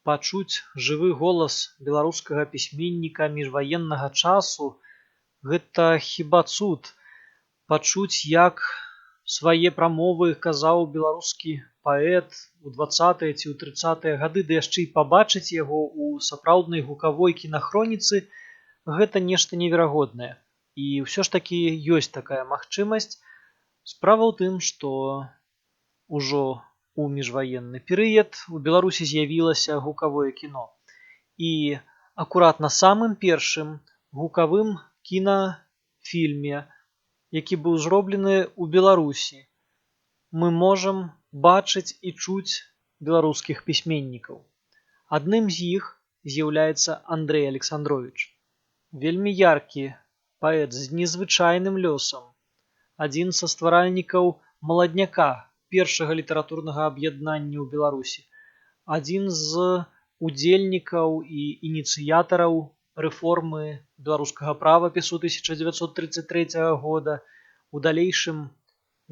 пачуць жывы голас беларускага пісьменніка міжваеннага часу – гэта хіба цуд. Пачуць, як свае прамовы казаў беларускі паэт у 20-е ці ў 30-е гады, ды яшчэ і пабачыць яго ў сапраўднай гукавой кінахроніцы – гэта нешта неверагоднае. І ўсё ж такі ёсць такая магчымасць. Справа ў тым, што ўжо у міжваенны перыяд у Беларусі з'явілася гукавое кіно. І акурат на самым першым гукавым кінафільме, які быў зроблены ў Беларусі, мы можам бачыць і чуць беларускіх пісьменнікаў. Адным з іх з'яўляецца Андрэй Александровіч. Вельмі яркі паэт з незвычайным лёсам. Адзін са стваральнікаў маладняка, першага літаратурнага аб'яднання ў Беларусі. Адзін з удзельнікаў і ініцыятараў рэформы беларускага правапісу 1933 года, у далейшым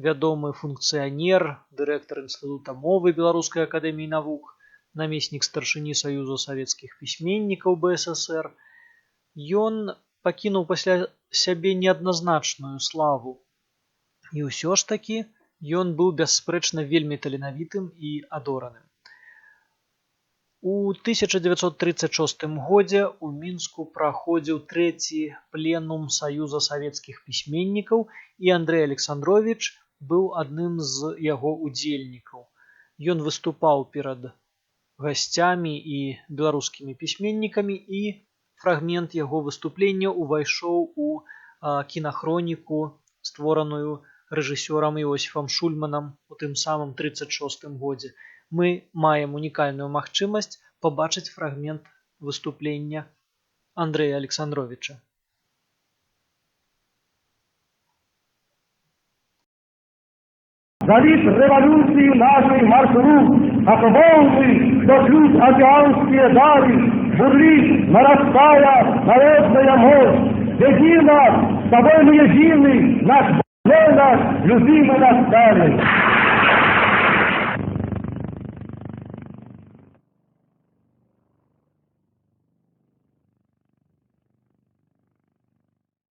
вядомы функцыянер, дырэктар Інстытута мовы Беларускай акадэміі навук, намеснік старшыні Саюзу савецкіх пісьменнікаў БССР. Ён пакінуў пасля сябе неадназначную славу. І ўсё ж такі ён быў бясспрэчна вельмі таленавітым і адораным. У 1936 годзе ў Мінску праходзіў трэці пленум Саюза савецкіх пісьменнікаў, і Андрэй Александровіч быў адным з яго удзельнікаў. Ён выступаў перад гасцямі і беларускімі пісьменнікамі, і фрагмент яго выступлення ўвайшоў у кінахроніку, створаную рэжысёрам Іосіфам Шульманам у тым самым 1936 годзе. Мы маем унікальную магчымасць пабачыць фрагмент выступлення Андрэя Александровіча. Залит революции нашей маршрут, как волны, что шлют океанские дали, бурлит, нарастая народная мощь. Едино, с тобой мы едины, наш наш любимый наш Сталин.